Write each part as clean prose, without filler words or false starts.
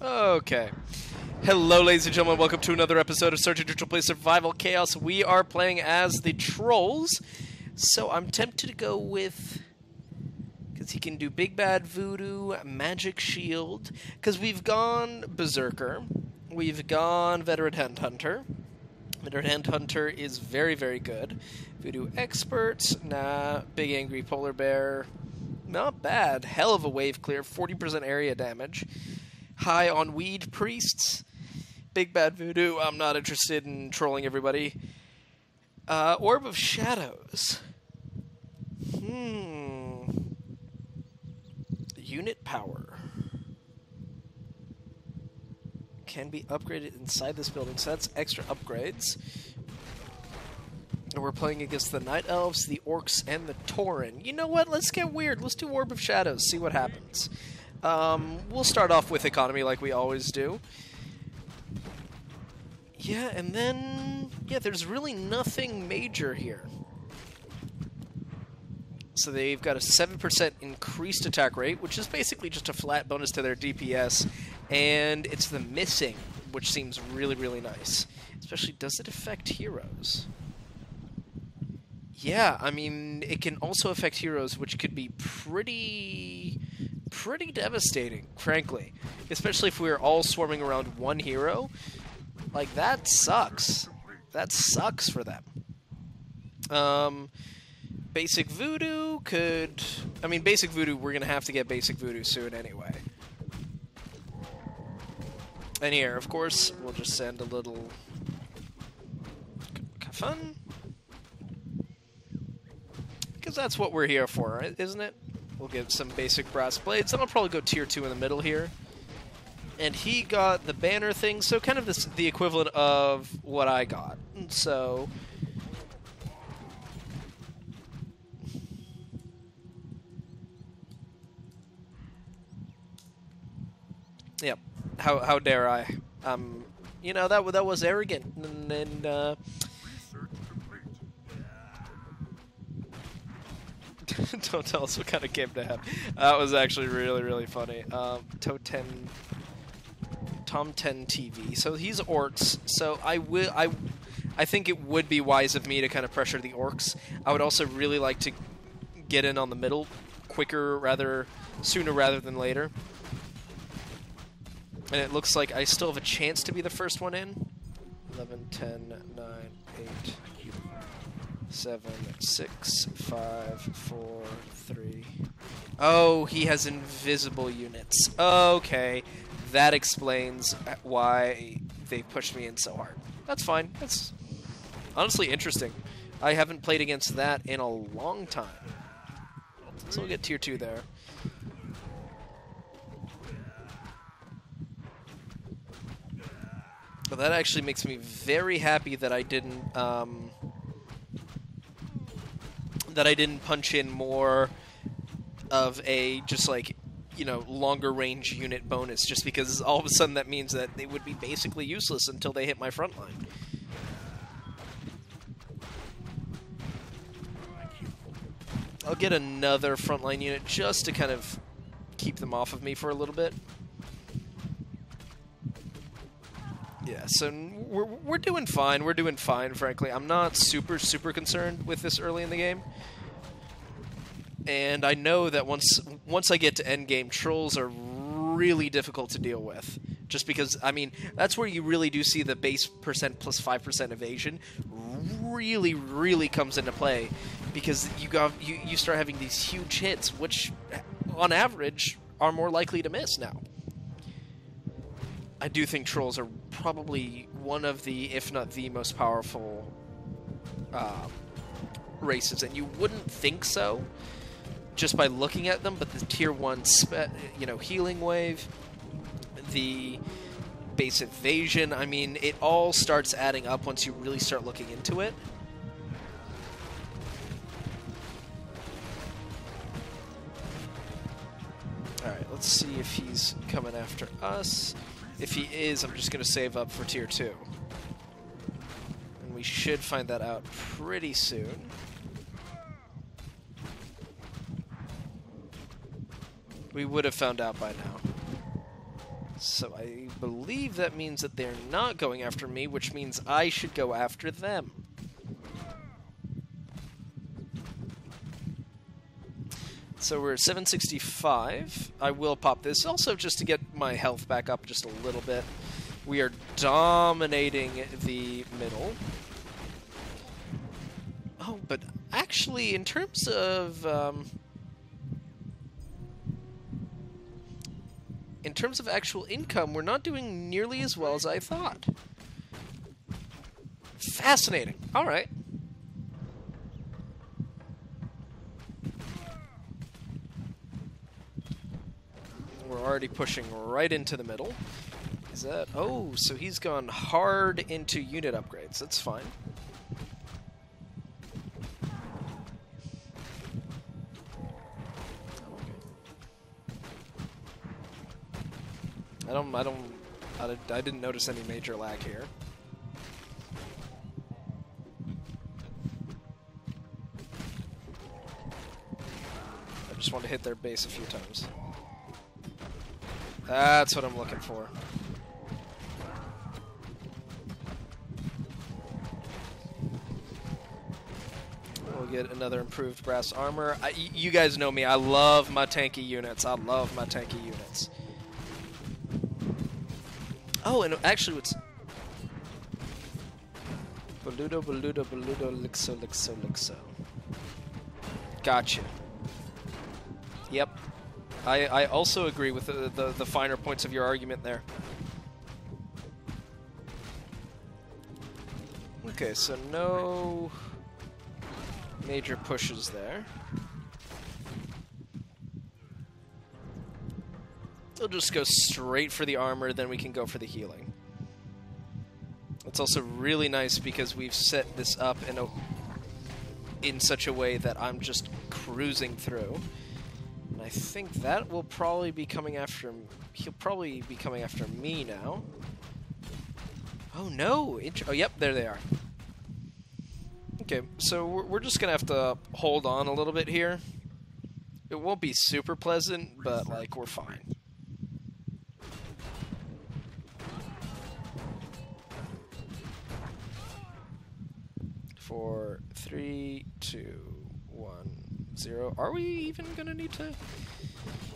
Okay. Hello, ladies and gentlemen. Welcome to another episode of Search and Neutral Play Survival Chaos. We are playing as the Trolls. So I'm tempted to go with... because he can do Big Bad Voodoo, Magic Shield. Because we've gone Berserker. We've gone Veteran Headhunter. Veteran Headhunter is very, very good. Voodoo Expert. Nah. Big Angry Polar Bear. Not bad. Hell of a wave clear. 40% area damage. High on Weed Priests. Big Bad Voodoo. I'm not interested in trolling everybody. Orb of Shadows. Unit power. Can be upgraded inside this building, so that's extra upgrades. And we're playing against the Night Elves, the Orcs, and the Tauren. You know what? Let's get weird. Let's do Orb of Shadows, see what happens. We'll start off with economy like we always do. Yeah, and then... yeah, there's really nothing major here. So they've got a 7% increased attack rate, which is basically just a flat bonus to their DPS. And it's the missing, which seems really, really nice. Especially, does it affect heroes? Yeah, I mean, it can also affect heroes, which could be pretty devastating, frankly. Especially if we're all swarming around one hero. Like, that sucks. That sucks for them. Basic Voodoo could... I mean, Basic Voodoo, we're going to have to get Basic Voodoo soon anyway. And here, of course, we'll just send a little... fun. Because that's what we're here for, right? Isn't it? We'll get some basic brass blades. Then I'll probably go tier 2 in the middle here. And he got the banner thing, so kind of the equivalent of what I got. And so... yep. How dare I? You know, that was arrogant. And don't tell us what kind of game to have. That was actually really, really funny. Tom 10 TV. So he's orcs. So I think it would be wise of me to kind of pressure the orcs. I would also really like to get in on the middle sooner rather than later. And it looks like I still have a chance to be the first one in. 11, 10, 9, 8, 7, 6, 5, 4, 3. Oh, he has invisible units. Okay. That explains why they pushed me in so hard. That's fine. That's honestly interesting. I haven't played against that in a long time. So we'll get tier 2 there. But that actually makes me very happy that I didn't punch in more of a just like, you know, longer range unit bonus, just because all of a sudden that means that they would be basically useless until they hit my front line. I'll get another frontline unit just to kind of keep them off of me for a little bit. Yeah, so we're doing fine. We're doing fine, frankly. I'm not super concerned with this early in the game. And I know that once I get to endgame, trolls are really difficult to deal with. Just because, I mean, that's where you really do see the base percent plus 5% evasion really comes into play. Because you start having these huge hits, which, on average, are more likely to miss now. I do think trolls are probably one of the, if not the most powerful races, and you wouldn't think so just by looking at them, but the tier 1 healing wave, the base evasion, I mean, it all starts adding up once you really start looking into it. Alright, let's see if he's coming after us. If he is, I'm just going to save up for tier 2. And we should find that out pretty soon. We would have found out by now. So I believe that means that they're not going after me, which means I should go after them. So we're at 765. I will pop this also just to get my health back up just a little bit. We are dominating the middle. Oh, but actually, in terms of actual income, we're not doing nearly as well as I thought. Fascinating. All right. We're already pushing right into the middle. Is that... Oh, so he's gone hard into unit upgrades. That's fine. I didn't notice any major lag here. I just want to hit their base a few times. That's what I'm looking for. We'll get another improved brass armor. You guys know me. I love my tanky units. I love my tanky units. Oh, and actually what's... Boludo, Boludo, Boludo, Lixo, Lixo, Lixo. Gotcha. Yep. I also agree with the finer points of your argument there. Okay, so no major pushes there. They'll just go straight for the armor, then we can go for the healing. It's also really nice because we've set this up in such a way that I'm just cruising through. And I think that will probably be coming after... He'll probably be coming after me now. Oh no! Oh yep, there they are. Okay, so we're just gonna have to hold on a little bit here. It won't be super pleasant, but like, we're fine. 4, 3, 2, 1, 0. Are we even gonna need to?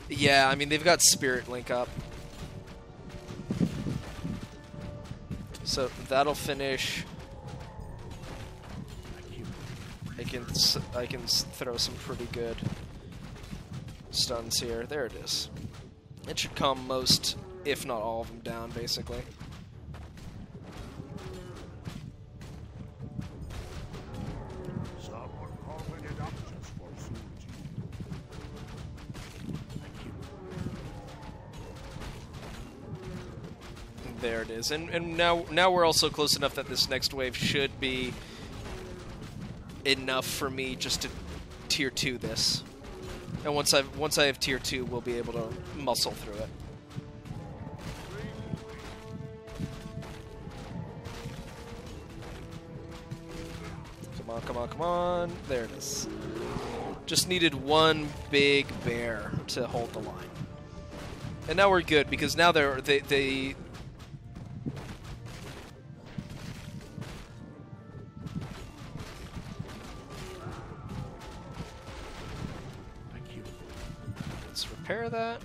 Yeah, I mean, they've got Spirit Link up. So that'll finish. I can throw some pretty good stuns here. There it is. It should calm most, if not all of them down, basically. There it is, and now we're also close enough that this next wave should be enough for me just to tier 2 this. And once I have tier 2, we'll be able to muscle through it. Come on, come on, come on. There it is. Just needed one big bear to hold the line. And now we're good because now they repair that.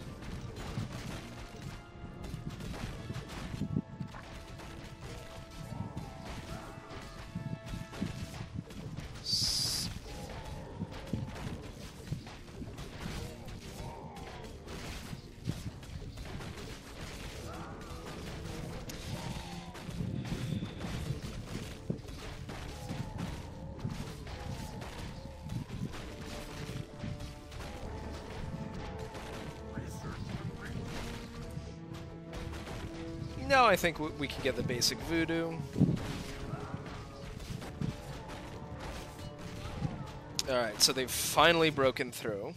Now I think we can get the basic voodoo. Alright, so they've finally broken through.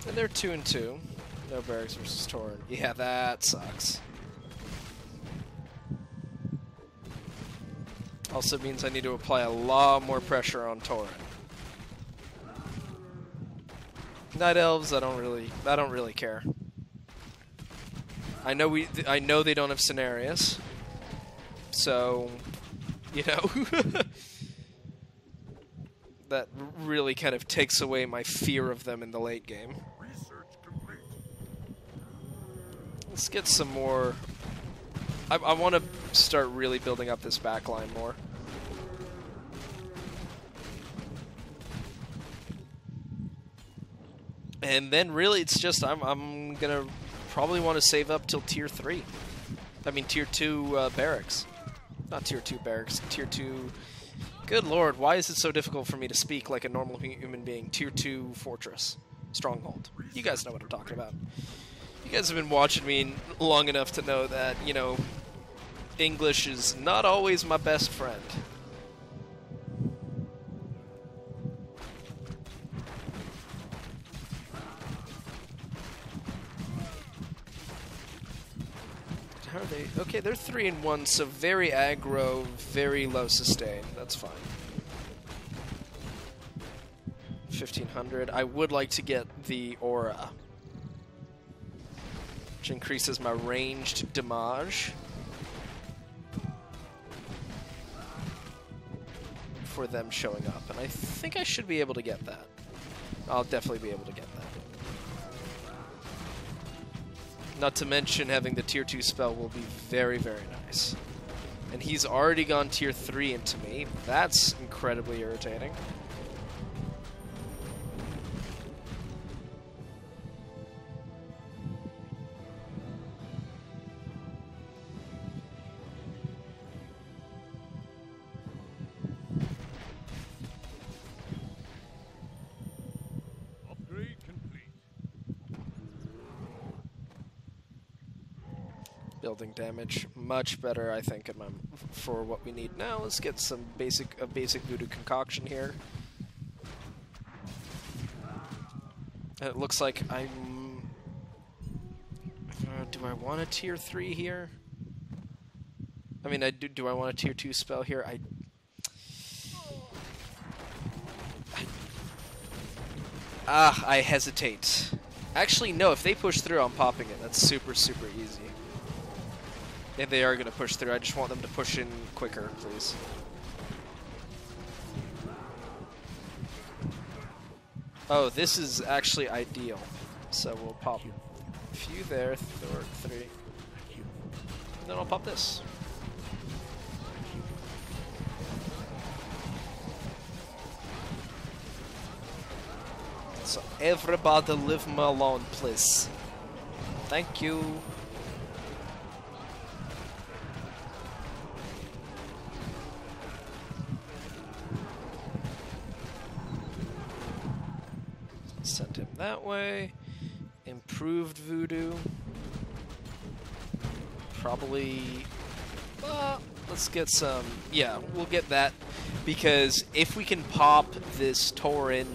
And they're 2 and 2. No barracks versus Tauren. Yeah, that sucks. Also means I need to apply a lot more pressure on Tauren. Night Elves, I don't really care. I know they don't have Cenarius, so you know that really kind of takes away my fear of them in the late game. Let's get some more. I want to start really building up this back line more. And then really it's just I'm gonna probably want to save up till tier 3. I mean tier 2 barracks. Not tier 2 barracks, tier 2. Good lord, why is it so difficult for me to speak like a normal human being? Tier 2 fortress. Stronghold. You guys know what I'm talking about. You guys have been watching me long enough to know that, you know, English is not always my best friend. How are they? Okay, they're 3 and 1, so very aggro, very low sustain. That's fine. 1500. I would like to get the aura, which increases my ranged damage for them showing up, and I think I should be able to get that. I'll definitely be able to get that. Not to mention having the tier 2 spell will be very, very nice. And he's already gone tier 3 into me. That's incredibly irritating. Building damage much better, I think, for what we need now. Let's get some basic voodoo concoction here. And it looks like I'm. Do I want a tier 3 here? I mean, do I want a tier 2 spell here? I hesitate. Actually, no. If they push through, I'm popping it. That's super, super easy. If they are going to push through, I just want them to push in quicker, please. Oh, this is actually ideal. So we'll pop a few there, 3. And then I'll pop this. So everybody leave me alone, please. Thank you. Send him that way. Improved voodoo. Probably. Let's get some. Yeah, we'll get that. Because if we can pop this Tauren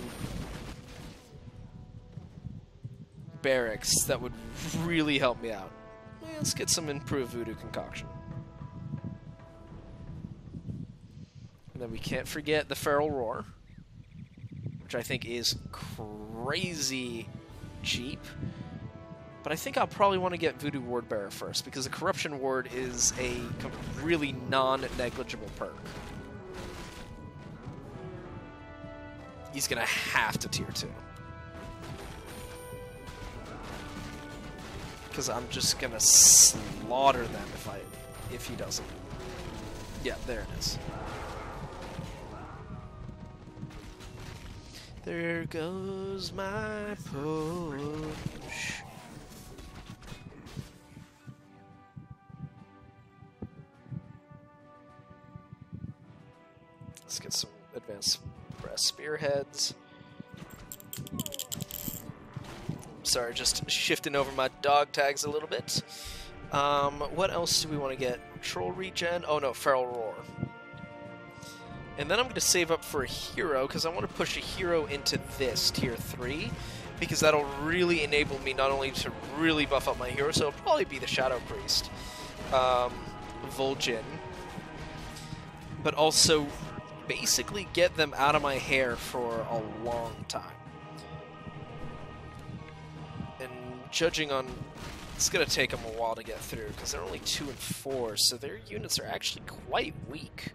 barracks, that would really help me out. Let's get some improved voodoo concoction. And then we can't forget the Feral Roar, which I think is crazy cheap. But I think I'll probably want to get Voodoo Ward Bearer first, because the Corruption Ward is a really non-negligible perk. He's going to have to tier 2. Because I'm just going to slaughter them if he doesn't. Yeah, there it is. There goes my push. Let's get some advanced brass spearheads. Sorry, just shifting over my dog tags a little bit. What else do we want to get? Troll regen? Oh no, Feral Roar. And then I'm going to save up for a hero, because I want to push a hero into this, tier 3, because that'll really enable me not only to really buff up my hero, so it'll probably be the Shadow Priest, Vol'jin. but also basically get them out of my hair for a long time. And judging on... It's going to take them a while to get through, because they're only 2 and 4, so their units are actually quite weak.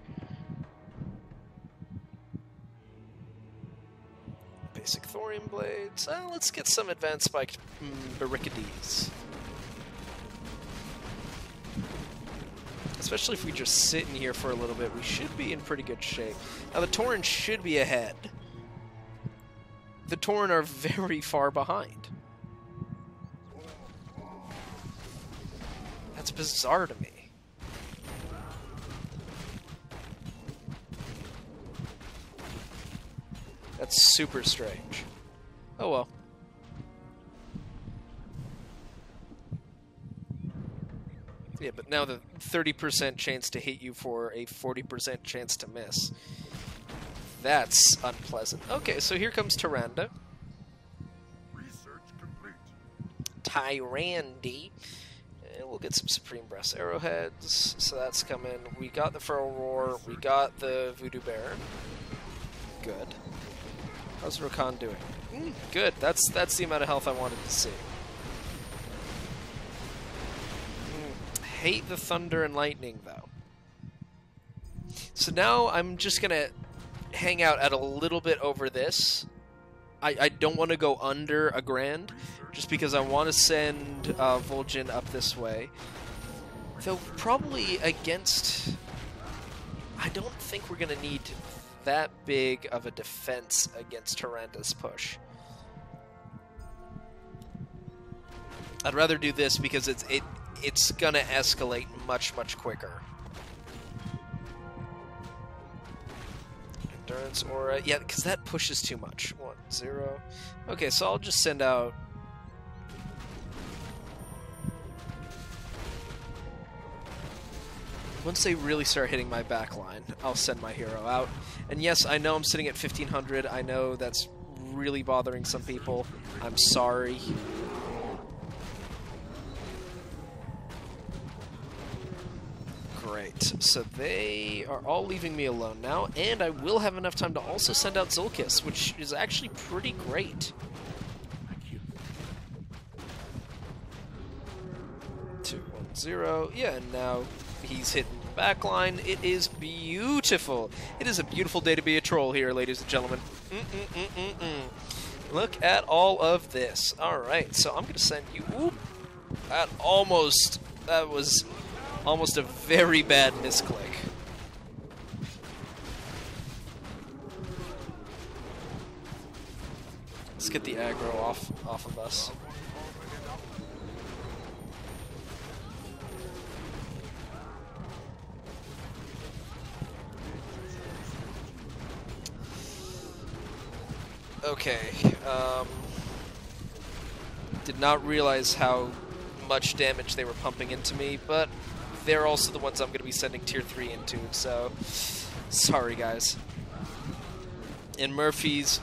Basic thorium blades. Let's get some advanced spiked barricades. Especially if we just sit in here for a little bit, we should be in pretty good shape. Now the Tauren should be ahead. The Tauren are very far behind. That's bizarre to me. That's super strange. Oh well. Yeah, but now the 30% chance to hit you for a 40% chance to miss. That's unpleasant. Okay, so here comes Tyrande. Research complete. Tyrande. And we'll get some Supreme Brass Arrowheads. So that's coming. We got the Feral Roar. We got the Voodoo Bear. Good. How's Rokan doing? Good. That's the amount of health I wanted to see. Hate the thunder and lightning, though. So now I'm just gonna hang out at a little bit over this. I don't want to go under a grand, just because I want to send Vol'jin up this way. Though probably against... I don't think we're gonna need that big of a defense against Tyrande's push. I'd rather do this because it's gonna escalate much quicker. Endurance aura, yeah, because that pushes too much. 1, 0. Okay, so I'll just send out. Once they really start hitting my back line, I'll send my hero out. And yes, I know I'm sitting at 1500. I know that's really bothering some people. I'm sorry. Great. So they are all leaving me alone now, and I will have enough time to also send out Zulkis, which is actually pretty great. 2, 1, 0. Yeah, and now he's hitting the back line. It is beautiful. It is a beautiful day to be a troll here, ladies and gentlemen. Look at all of this. All right, so I'm going to send you... Oop, that was almost a very bad misclick. Let's get the aggro off of us. Okay. Did not realize how much damage they were pumping into me, but they're also the ones I'm going to be sending tier 3 into, so sorry guys. And Murphy's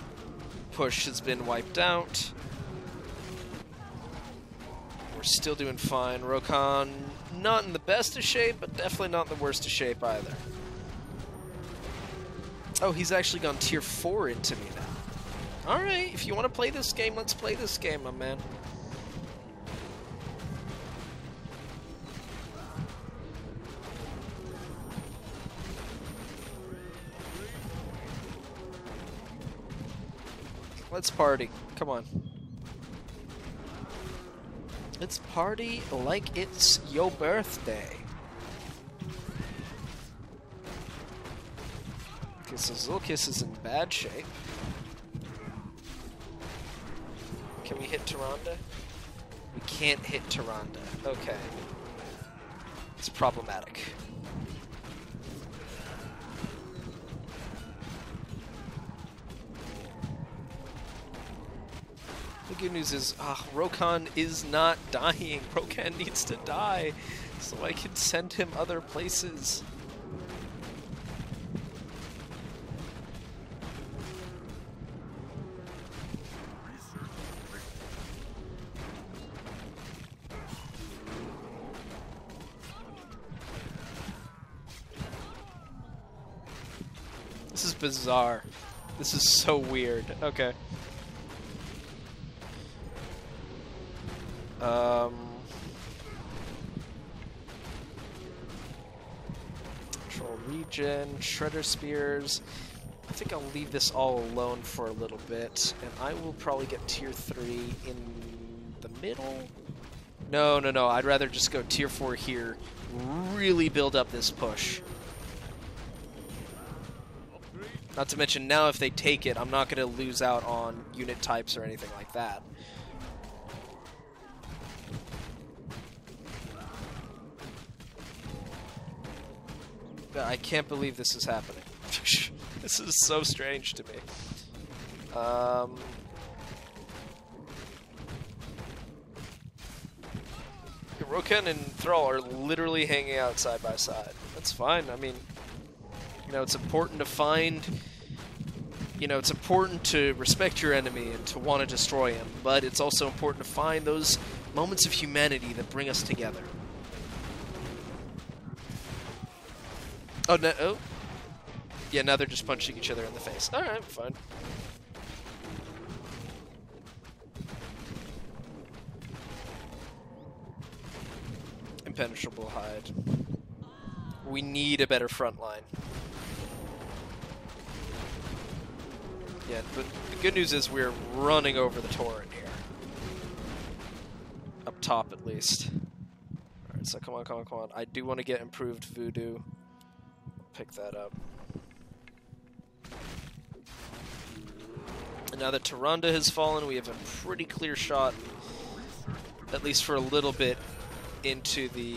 push has been wiped out. We're still doing fine. Rokan, not in the best of shape, but definitely not in the worst of shape either. Oh, he's actually gone tier 4 into me now. Alright, if you want to play this game, let's play this game, my man. Let's party. Come on. Let's party like it's your birthday. Okay, so Zulkis is in bad shape. Can we hit Tyrande? We can't hit Tyrande. Okay. It's problematic. The good news is, Rokan is not dying. Rokan needs to die so I can send him other places. This is bizarre. This is so weird. Okay. Control regen, Shredder Spears. I think I'll leave this all alone for a little bit, and I will probably get tier 3 in the middle. No, I'd rather just go tier 4 here, really build up this push. Not to mention, now if they take it, I'm not going to lose out on unit types or anything like that. I can't believe this is happening. This is so strange to me. Rokan and Thrall are literally hanging out side by side. That's fine. I mean, you know, it's important to find... You know, it's important to respect your enemy and to want to destroy him, but it's also important to find those moments of humanity that bring us together. Oh, no. Oh. Yeah, now they're just punching each other in the face. Alright, fine. Impenetrable hide. We need a better front line. Yeah, but the good news is we're running over the Tauren here. Up top, at least. Alright, so come on. I do want to get improved voodoo. Pick that up. And now that Tyrande has fallen, we have a pretty clear shot, at least for a little bit, into the...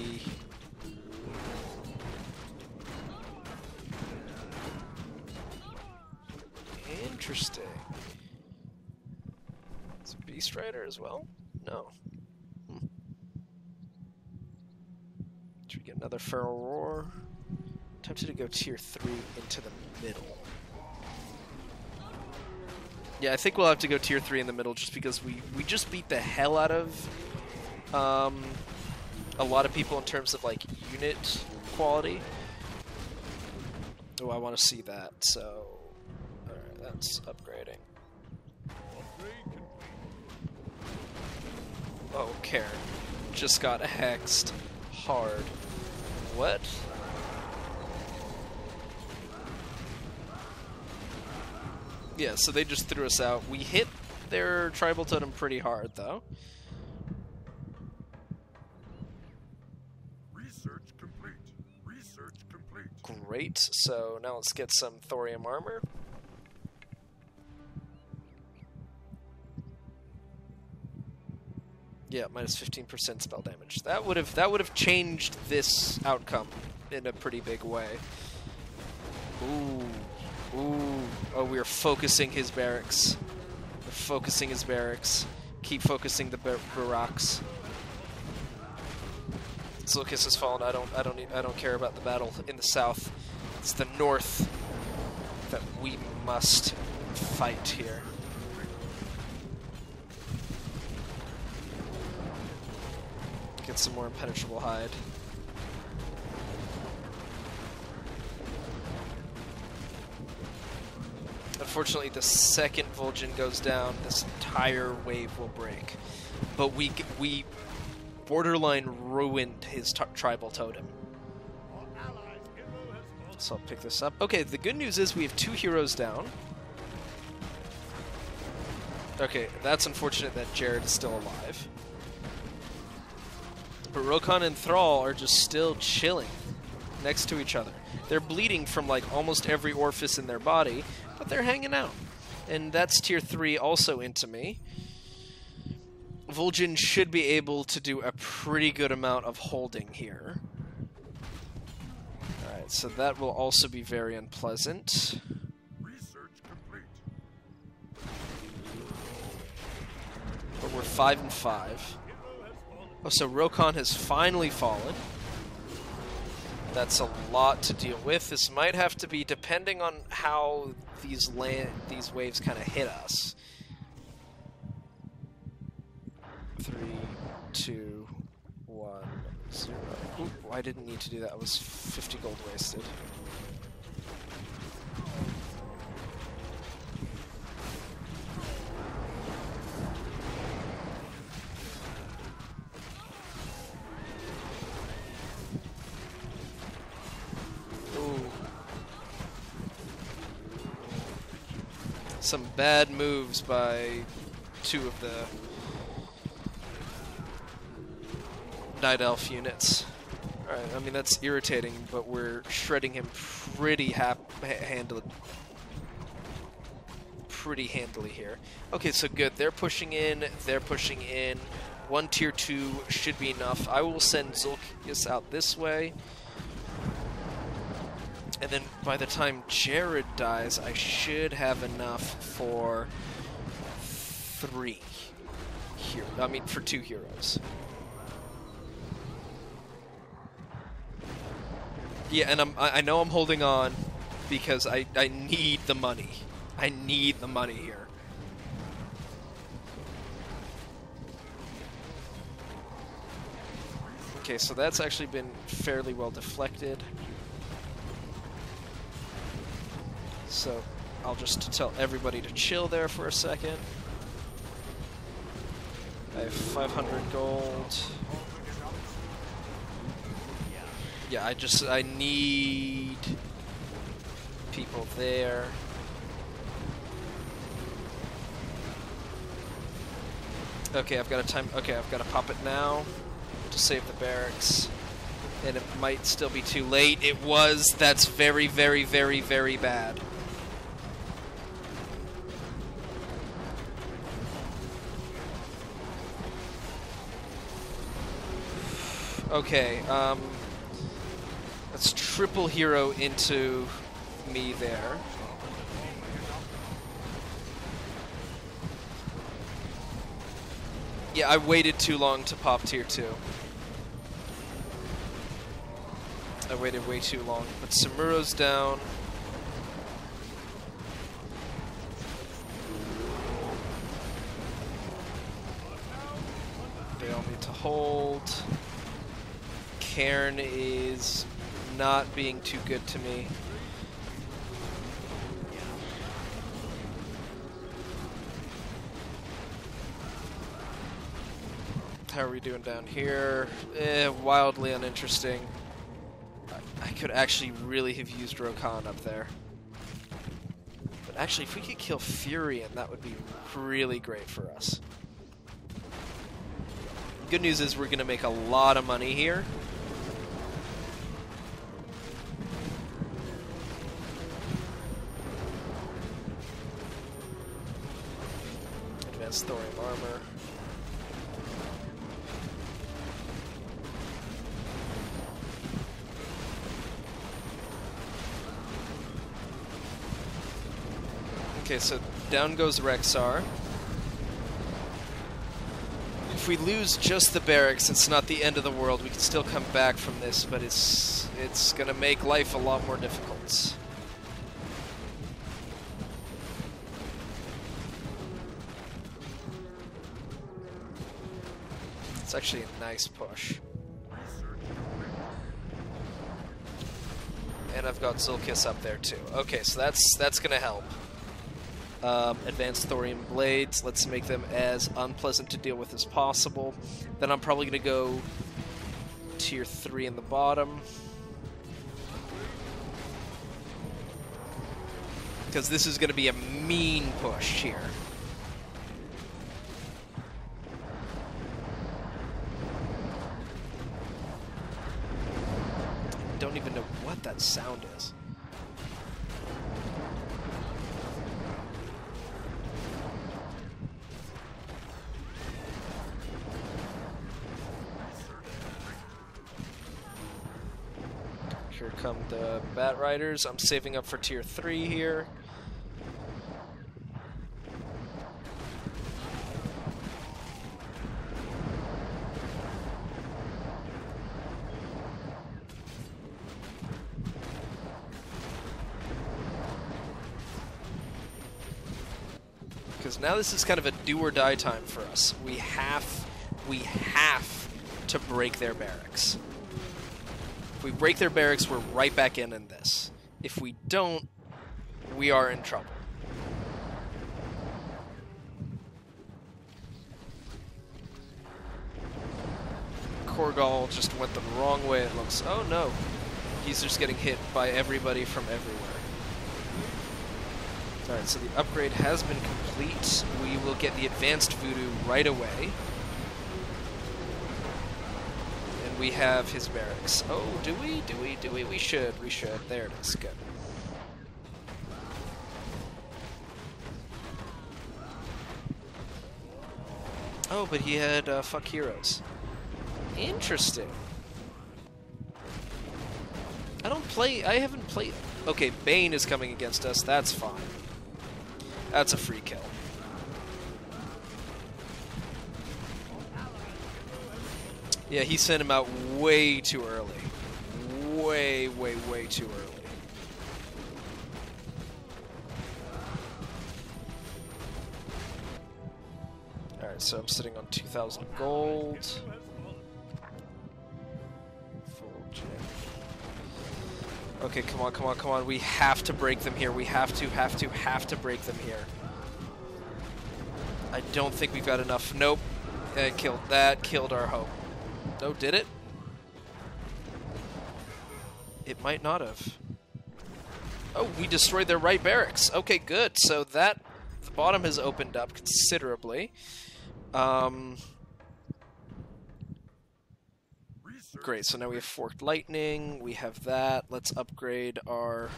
Interesting. Is it Beast Rider as well? No. Should we get another Feral Roar? Tempted to go tier 3 into the middle. Yeah, I think we'll have to go tier 3 in the middle just because we just beat the hell out of a lot of people in terms of like unit quality. Oh, I want to see that, so alright, that's upgrading. Oh, Karen just got hexed hard. What? Yeah, so they just threw us out. We hit their tribal totem pretty hard, though. Research complete. Research complete. Great. So now let's get some thorium armor. Yeah, minus 15% spell damage. That would have changed this outcome in a pretty big way. Ooh. Ooh. Oh, we are focusing his barracks. We're focusing his barracks. Keep focusing the barracks. Zilkis has fallen. I don't care about the battle in the south. It's the north that we must fight here. Get some more impenetrable hide. Unfortunately, the second Vol'jin goes down, this entire wave will break. But we borderline ruined his tribal totem. So I'll pick this up. Okay, the good news is we have 2 heroes down. Okay, that's unfortunate that Jared is still alive. But Rokan and Thrall are just still chilling next to each other. They're bleeding from like almost every orifice in their body, but they're hanging out. And that's tier 3 also into me. Vol'jin should be able to do a pretty good amount of holding here. Alright, so that will also be very unpleasant. Research complete. But we're 5 and 5. Oh, so Rokan has finally fallen. That's a lot to deal with. This might have to be, depending on how these waves kind of hit us. 3, 2, 1, 0. Ooh, I didn't need to do that. I was 50 gold wasted. Some bad moves by two of the Night Elf units. Alright, I mean, that's irritating, but we're shredding him pretty handily here. Okay, so good. They're pushing in. They're pushing in. One tier 2 should be enough. I will send Zulkius out this way. And then by the time Jared dies, I should have enough for 3 here. I mean, for 2 heroes. Yeah, and I know I'm holding on because I need the money. I need the money here. Okay, so that's actually been fairly well deflected. So I'll just tell everybody to chill there for a second. I have 500 gold. Yeah, I need people there. Okay, I've got to pop it now to save the barracks. And it might still be too late. It was. That's very, very, very, very bad. Okay, let's triple hero into me there. Yeah, I waited too long to pop tier 2. I waited way too long. But Samuro's down. They all need to hold. Cairn is not being too good to me. How are we doing down here? Wildly uninteresting. I could actually really have used Rokan up there. But actually, if we could kill Furion, that would be really great for us. Good news is we're going to make a lot of money here. Advanced thorium armor. Okay, so down goes Rexar. If we lose just the barracks, it's not the end of the world. We can still come back from this, but it's going to make life a lot more difficult. It's actually a nice push. And I've got Zulkius up there too. Okay, so that's going to help. Advanced thorium blades. Let's make them as unpleasant to deal with as possible. Then I'm probably going to go tier 3 in the bottom. Because this is going to be a mean push here. I don't even know what that sound is. Here come the Bat Riders. I'm saving up for tier 3 here. Because now this is kind of a do or die time for us. We have to break their barracks. If we break their barracks, we're right back in this. If we don't, we are in trouble. Korgal just went the wrong way, it looks. Oh no. He's just getting hit by everybody from everywhere. Alright, so the upgrade has been complete. We will get the advanced voodoo right away. And we have his barracks. Oh, do we? Do we? Do we? We should. We should. There it is. Good. Oh, but he had fuck heroes. Interesting. I haven't played... Okay, Bane is coming against us. That's fine. That's a free kill. Yeah, he sent him out way too early. Way, way, way too early. Alright, so I'm sitting on 2,000 gold. Full gem. Okay, come on, come on, come on. We have to break them here. We have to break them here. I don't think we've got enough. Nope. That killed our hope. Oh, did it? It might not have. Oh, we destroyed their right barracks. Okay, good. So the bottom has opened up considerably. Great, so now we have Forked Lightning, we have that. Let's upgrade our...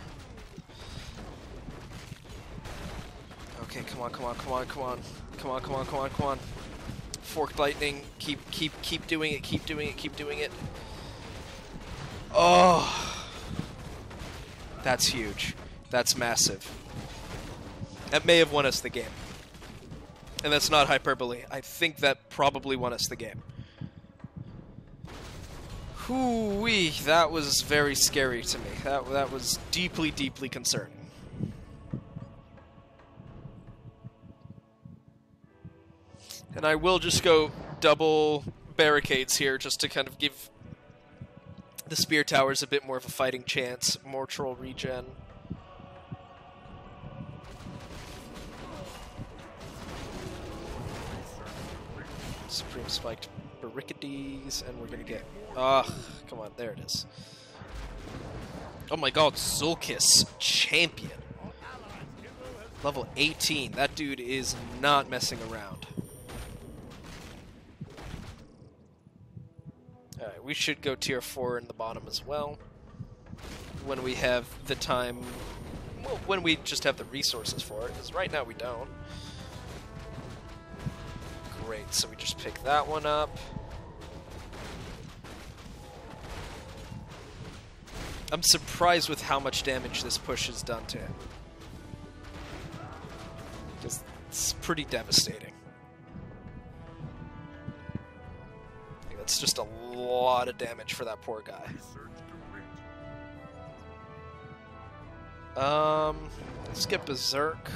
Okay, come on, come on, come on, come on. Come on, come on, come on, come on. Forked Lightning, keep doing it, keep doing it, keep doing it. Oh! That's huge. That's massive. That may have won us the game. And that's not hyperbole. I think that probably won us the game. Hoo-wee, that was very scary to me. That was deeply, deeply concerning. And I will just go double barricades here just to kind of give the spear towers a bit more of a fighting chance. More troll regen. Supreme Spiked Barricades, and we're gonna get... Ugh, come on, there it is. Oh my god, Zulkis, champion. Level 18, that dude is not messing around. Alright, we should go tier 4 in the bottom as well. When we have the time... Well, when we just have the resources for it, because right now we don't. Great, so we just pick that one up. I'm surprised with how much damage this push has done to him. Because it's pretty devastating. That's just a lot of damage for that poor guy. Let's get Berserk.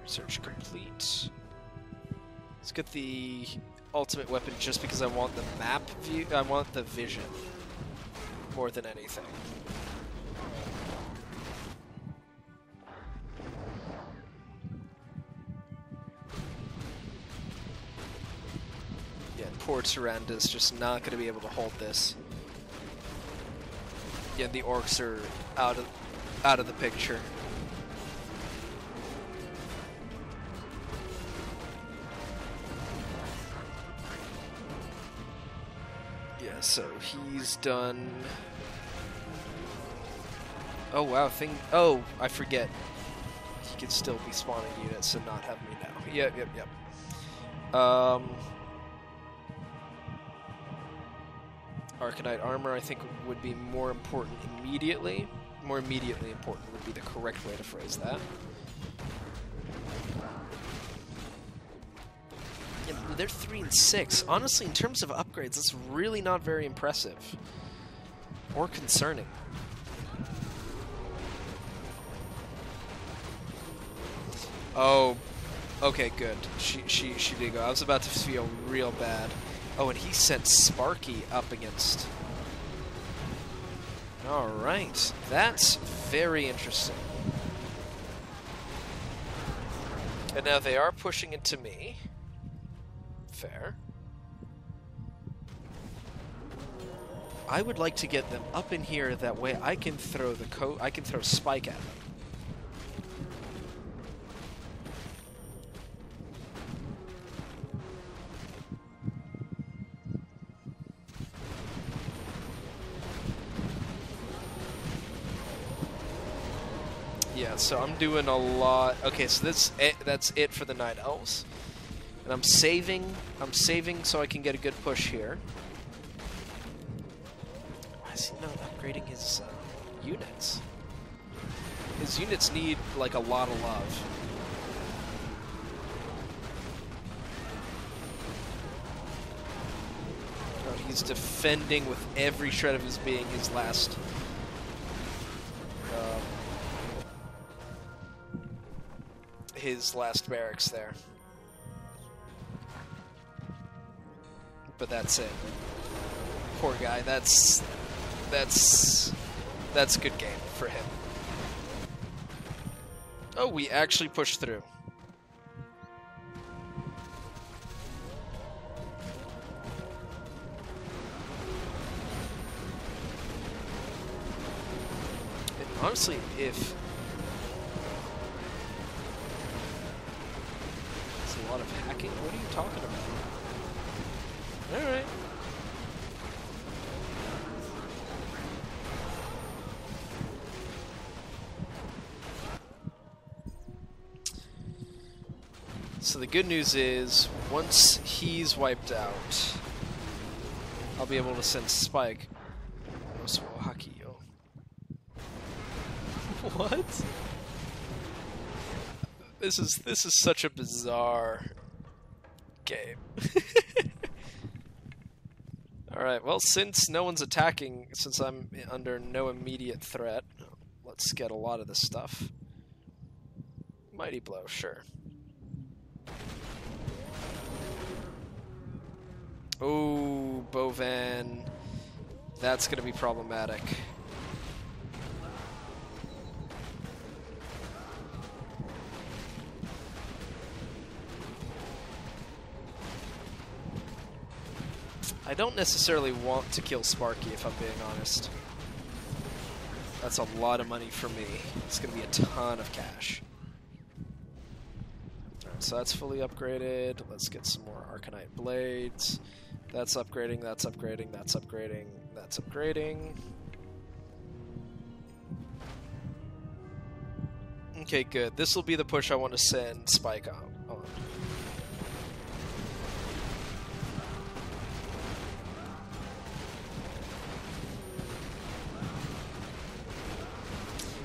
Research complete. Let's get the ultimate weapon just because I want the map view. I want the vision more than anything. Yeah, poor Tyranda's just not going to be able to hold this. Yeah, the orcs are out of the picture. So he's done... Oh wow, oh, I forget. He can still be spawning units and not have me now. Yep. Arcanite armor, I think, would be more important immediately. More immediately important would be the correct way to phrase that. Yeah, they're 3 and 6. Honestly, in terms of upgrades, that's really not very impressive. Or concerning. Oh, okay, good. She did go. I was about to feel real bad. Oh, and he sent Sparky up against... Alright, that's very interesting. And now they are pushing into me. Fair. I would like to get them up in here. That way, I can throw I can throw Spike at them. Yeah, so I'm doing a lot. Okay, so that's it for the Night Elves. And I'm saving so I can get a good push here. Why is he not upgrading his units? His units need, like, a lot of love. Oh, he's defending with every shred of his being his last... his last barracks there. But that's it. Poor guy. That's a good game for him. Oh, we actually pushed through. And honestly, if a lot of hacking? What are you talking about? Alright. So the good news is, once he's wiped out, I'll be able to send Spike. What? This is such a bizarre game. Alright, well, since no one's attacking, since I'm under no immediate threat, let's get a lot of this stuff. Mighty Blow, sure. Oh, Bovan. That's gonna be problematic. I don't necessarily want to kill Sparky, if I'm being honest. That's a lot of money for me. It's going to be a ton of cash. Alright, so that's fully upgraded. Let's get some more Arcanite Blades. That's upgrading, that's upgrading, that's upgrading, that's upgrading. Okay, good. This will be the push I want to send Spike on.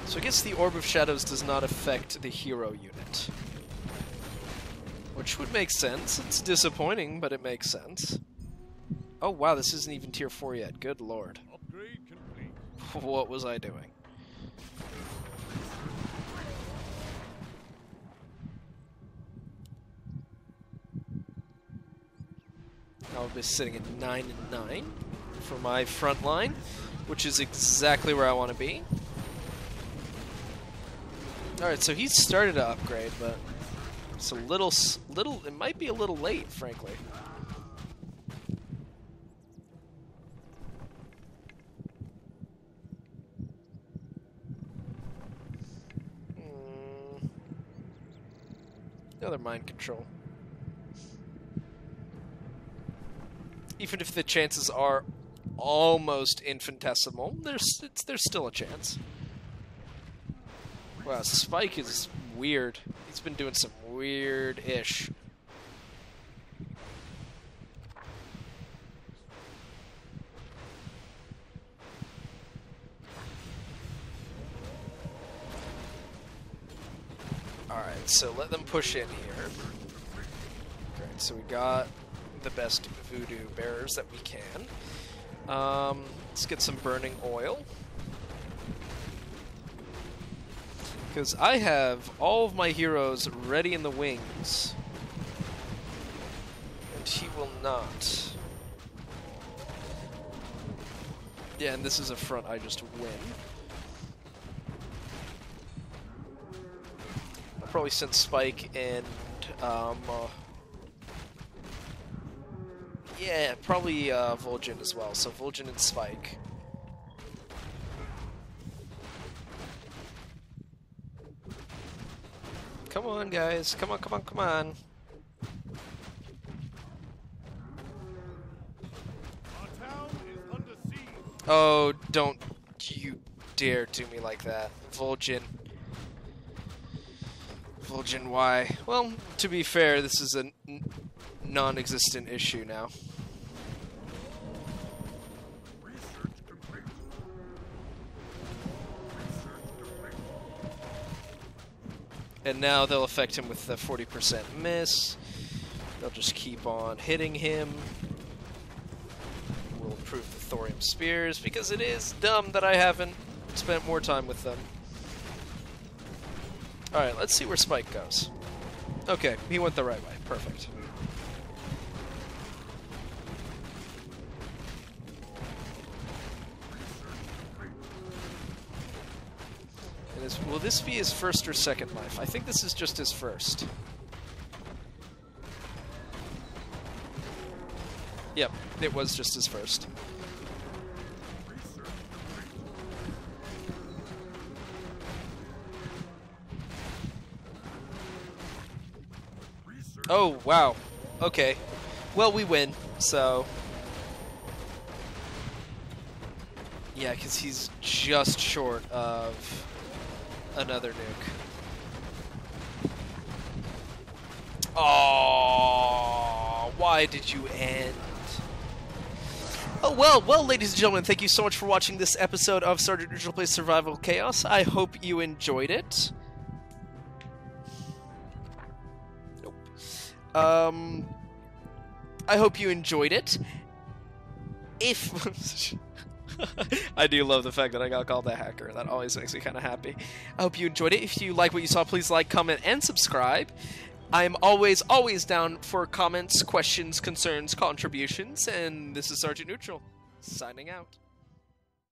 So I guess the Orb of Shadows does not affect the hero unit. Which would make sense. It's disappointing, but it makes sense. Oh wow, this isn't even tier 4 yet. Good lord. Upgrade complete. What was I doing? I'll be sitting at 9 and 9 for my front line, which is exactly where I want to be. Alright, so he's started to upgrade, but it's a little, it might be a little late, frankly. Another mind control. Even if the chances are almost infinitesimal, there's still a chance. Wow, Spike is weird. He's been doing some weird-ish. Alright, so let them push in here. Great, so we got the best voodoo bearers that we can. Let's get some burning oil. Because I have all of my heroes ready in the wings. And he will not. Yeah, and this is a front I just win. I'll probably send Spike and Yeah, probably Vol'jin as well. So Vol'jin and Spike. Come on, guys. Come on, come on, come on. Our town is under siege. Oh, don't you dare do me like that. Vol'jin. Vol'jin, why? Well, to be fair, this is a non-existent issue now. Research complete. Research complete. And now they'll affect him with the 40% miss. They'll just keep on hitting him. We'll improve the thorium spears, because it is dumb that I haven't spent more time with them. Alright, let's see where Spike goes. Okay, he went the right way. Perfect. Will this be his first or second life? I think this is just his first. Yep, it was just his first. Oh, wow. Okay. Well, we win, so... Yeah, because he's just short of another nuke. Oh, why did you end? Oh, well, ladies and gentlemen, thank you so much for watching this episode of Sergeant Neutral Plays Survival Chaos. I hope you enjoyed it. Nope. I hope you enjoyed it. If... I do love the fact that I got called a hacker. That always makes me kind of happy. I hope you enjoyed it. If you like what you saw, please like, comment, and subscribe. I'm always down for comments, questions, concerns, contributions, and this is Sergeant Neutral, signing out.